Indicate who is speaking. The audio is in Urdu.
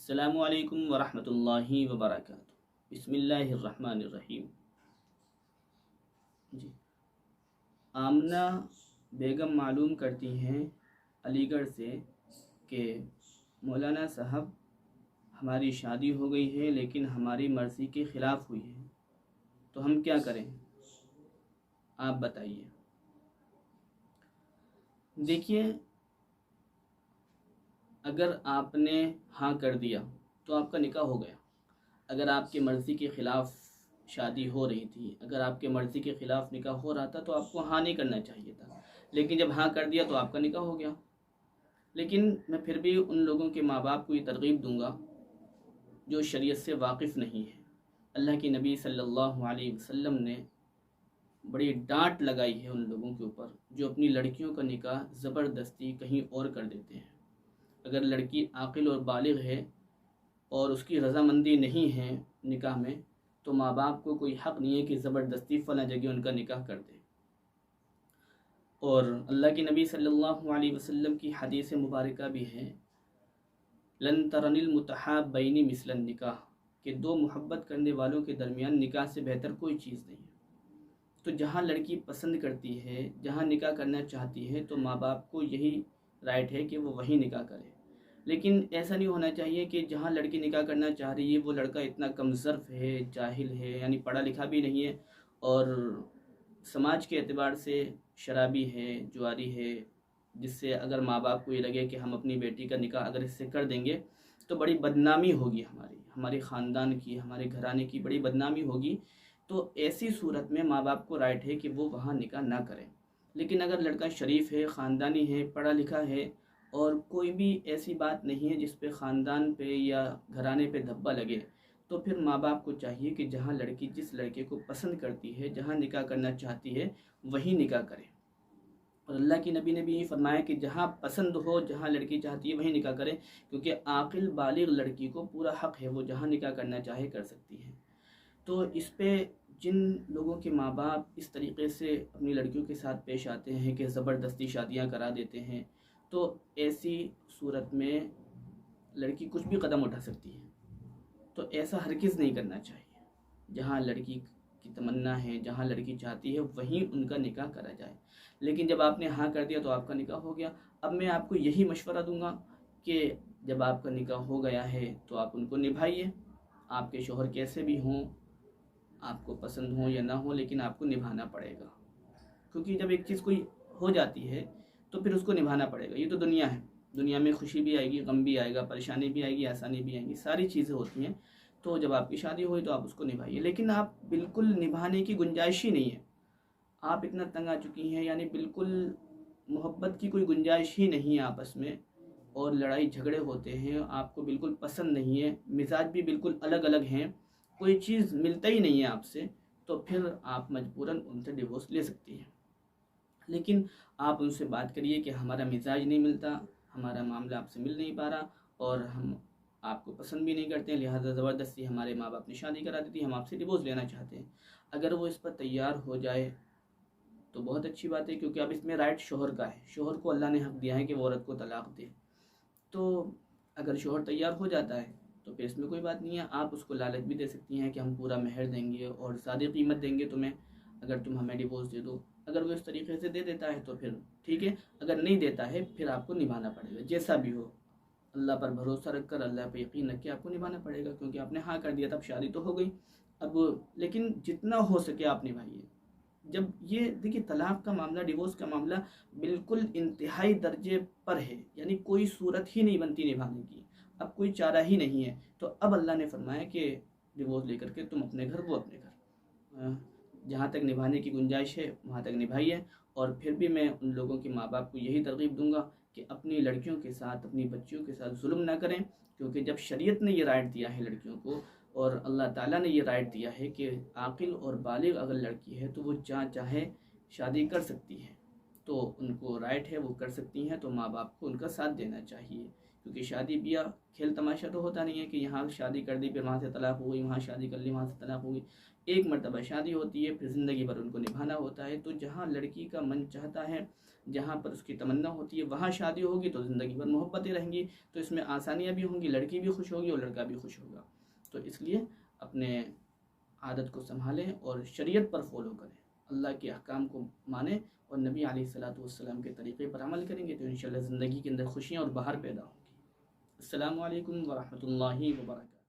Speaker 1: السلام علیکم ورحمۃ اللہ وبرکاتہ۔ بسم اللہ الرحمن الرحیم۔ جی، آمنہ بیگم معلوم کرتی ہیں علی گڑھ سے کہ مولانا صاحب ہماری شادی ہو گئی ہے لیکن ہماری مرضی کے خلاف ہوئی ہے، تو ہم کیا کریں؟ آپ بتائیے۔ دیکھیے، اگر آپ نے ہاں کر دیا تو آپ کا نکاح ہو گیا۔ اگر آپ کی مرضی کے خلاف شادی ہو رہی تھی، اگر آپ کے مرضی کے خلاف نکاح ہو رہا تھا تو آپ کو ہاں نہیں کرنا چاہیے تھا، لیکن جب ہاں کر دیا تو آپ کا نکاح ہو گیا۔ لیکن میں پھر بھی ان لوگوں کے ماں باپ کو یہ ترغیب دوں گا جو شریعت سے واقف نہیں ہے۔ اللہ کے نبی صلی اللہ علیہ وسلم نے بڑی ڈانٹ لگائی ہے ان لوگوں کے اوپر جو اپنی لڑکیوں کا نکاح زبردستی کہیں اور کر دیتے ہیں۔ اگر لڑکی عاقل اور بالغ ہے اور اس کی رضامندی نہیں ہے نکاح میں، تو ماں باپ کو کوئی حق نہیں ہے کہ زبردستی فلاں جگہ ان کا نکاح کر دے۔ اور اللہ کے نبی صلی اللہ علیہ وسلم کی حدیث مبارکہ بھی ہے، لن ترن المتحابین مثل النکاح، کہ دو محبت کرنے والوں کے درمیان نکاح سے بہتر کوئی چیز نہیں ہے۔ تو جہاں لڑکی پسند کرتی ہے، جہاں نکاح کرنا چاہتی ہے، تو ماں باپ کو یہی رائٹ ہے کہ وہ وہیں نکاح کرے۔ لیکن ایسا نہیں ہونا چاہیے کہ جہاں لڑکی نکاح کرنا چاہ رہی ہے وہ لڑکا اتنا کم ظرف ہے، جاہل ہے، یعنی پڑھا لکھا بھی نہیں ہے، اور سماج کے اعتبار سے شرابی ہے، جواری ہے، جس سے اگر ماں باپ کو یہ لگے کہ ہم اپنی بیٹی کا نکاح اگر اس سے کر دیں گے تو بڑی بدنامی ہوگی، ہمارے خاندان کی، ہمارے گھرانے کی بڑی بدنامی ہوگی، تو ایسی صورت میں ماں باپ کو رائٹ ہے کہ وہ وہاں نکاح نہ کریں۔ لیکن اگر لڑکا شریف ہے، خاندانی ہے، پڑھا لکھا ہے، اور کوئی بھی ایسی بات نہیں ہے جس پہ خاندان پہ یا گھرانے پہ دھبا لگے، تو پھر ماں باپ کو چاہیے کہ جہاں لڑکی جس لڑکے کو پسند کرتی ہے، جہاں نکاح کرنا چاہتی ہے، وہیں نکاح کرے۔ اور اللہ کی نبی نے بھی یہ فرمایا کہ جہاں پسند ہو، جہاں لڑکی چاہتی ہے وہیں نکاح کرے، کیونکہ عاقل بالغ لڑکی کو پورا حق ہے، وہ جہاں نکاح کرنا چاہے کر سکتی ہے۔ تو اس پہ جن لوگوں کے ماں باپ اس طریقے سے اپنی لڑکیوں کے ساتھ پیش آتے ہیں کہ زبردستی شادیاں کرا دیتے ہیں، تو ایسی صورت میں لڑکی کچھ بھی قدم اٹھا سکتی ہے۔ تو ایسا ہرگز نہیں کرنا چاہیے۔ جہاں لڑکی کی تمنا ہے، جہاں لڑکی چاہتی ہے، وہیں ان کا نکاح کرا جائے۔ لیکن جب آپ نے ہاں کر دیا تو آپ کا نکاح ہو گیا۔ اب میں آپ کو یہی مشورہ دوں گا کہ جب آپ کا نکاح ہو گیا ہے تو آپ ان کو نبھائیے۔ آپ کے شوہر کیسے بھی ہوں، آپ کو پسند ہو یا نہ ہو، لیکن آپ کو نبھانا پڑے گا، کیونکہ جب ایک چیز کوئی ہو جاتی ہے تو پھر اس کو نبھانا پڑے گا۔ یہ تو دنیا ہے، دنیا میں خوشی بھی آئے گی، غم بھی آئے گا، پریشانی بھی آئے گی، آسانی بھی آئے گی، ساری چیزیں ہوتی ہیں۔ تو جب آپ کی شادی ہوئی تو آپ اس کو نبھائیے، لیکن آپ بالکل نبھانے کی گنجائش ہی نہیں ہے، آپ اتنا تنگ آ چکی ہیں، یعنی بالکل محبت کی کوئی گنجائش ہی نہیں ہے آپس میں، اور لڑائی جھگڑے ہوتے ہیں، آپ کو بالکل پسند نہیں ہے، مزاج بھی بالکل الگ الگ ہیں، کوئی چیز ملتا ہی نہیں ہے آپ سے، تو پھر آپ مجبوراً ان سے ڈیورس لے سکتی ہیں۔ لیکن آپ ان سے بات کریے کہ ہمارا مزاج نہیں ملتا، ہمارا معاملہ آپ سے مل نہیں پا رہا، اور ہم آپ کو پسند بھی نہیں کرتے ہیں، لہٰذا زبردستی ہمارے ماں باپ نے شادی کرا دی تھی، ہم آپ سے ڈیورس لینا چاہتے ہیں۔ اگر وہ اس پر تیار ہو جائے تو بہت اچھی بات ہے، کیونکہ اب اس میں رائٹ شوہر کا ہے، شوہر کو اللہ نے حق دیا ہے کہ وہ عورت کو طلاق دے۔ تو اگر شوہر تیار ہو جاتا ہے تو پھر اس میں کوئی بات نہیں ہے، آپ اس کو لالچ بھی دے سکتی ہیں کہ ہم پورا مہر دیں گے اور زیادہ قیمت دیں گے تمہیں اگر تم ہمیں ڈیورس دے دو۔ اگر وہ اس طریقے سے دے دیتا ہے تو پھر ٹھیک ہے، اگر نہیں دیتا ہے پھر آپ کو نبھانا پڑے گا، جیسا بھی ہو اللہ پر بھروسہ رکھ کر، اللہ پہ یقین رکھ کے آپ کو نبھانا پڑے گا، کیونکہ آپ نے ہاں کر دیا تب شادی تو ہو گئی اب۔ لیکن جتنا ہو سکے آپ نبھائیے۔ جب یہ دیکھیے طلاق کا معاملہ، ڈیورس کا معاملہ بالکل انتہائی درجے پر ہے، یعنی کوئی صورت ہی نہیں بنتی نبھانے کی، اب کوئی چارہ ہی نہیں ہے، تو اب اللہ نے فرمایا کہ ڈیورس لے کر کے تم اپنے گھر، وہ اپنے گھر، جہاں تک نبھانے کی گنجائش ہے وہاں تک نبھائیے۔ اور پھر بھی میں ان لوگوں کے ماں باپ کو یہی ترغیب دوں گا کہ اپنی لڑکیوں کے ساتھ، اپنی بچیوں کے ساتھ ظلم نہ کریں، کیونکہ جب شریعت نے یہ رائٹ دیا ہے لڑکیوں کو، اور اللہ تعالیٰ نے یہ رائٹ دیا ہے کہ عاقل اور بالغ اگر لڑکی ہے تو وہ جہاں چاہے شادی کر سکتی ہے، تو ان کو رائٹ ہے، وہ کر سکتی ہیں، تو ماں باپ کو ان کا ساتھ دینا چاہیے، کیونکہ شادی بیاہ کھیل تماشا تو ہوتا نہیں ہے کہ یہاں شادی کر دی پھر وہاں سے طلاق ہو گئی، وہاں شادی کر لی وہاں سے طلاق ہو گئی۔ ایک مرتبہ شادی ہوتی ہے، پھر زندگی بھر ان کو نبھانا ہوتا ہے۔ تو جہاں لڑکی کا من چاہتا ہے، جہاں پر اس کی تمنا ہوتی ہے وہاں شادی ہوگی تو زندگی بھر محبتیں رہیں گی، تو اس میں آسانیاں بھی ہوں گی، لڑکی بھی خوش ہوگی اور لڑکا بھی خوش ہوگا۔ تو اس لیے اپنے عادت کو سنبھالیں اور شریعت پر فالو کریں، اللہ کے احکام کو مانیں اور نبی علیہ السلام کے طریقے پر عمل کریں گے تو انشاءاللہ زندگی کے اندر خوشیاں اور بہار پیدا ہوں گی۔ السلام علیکم ورحمۃ اللہ وبرکاتہ۔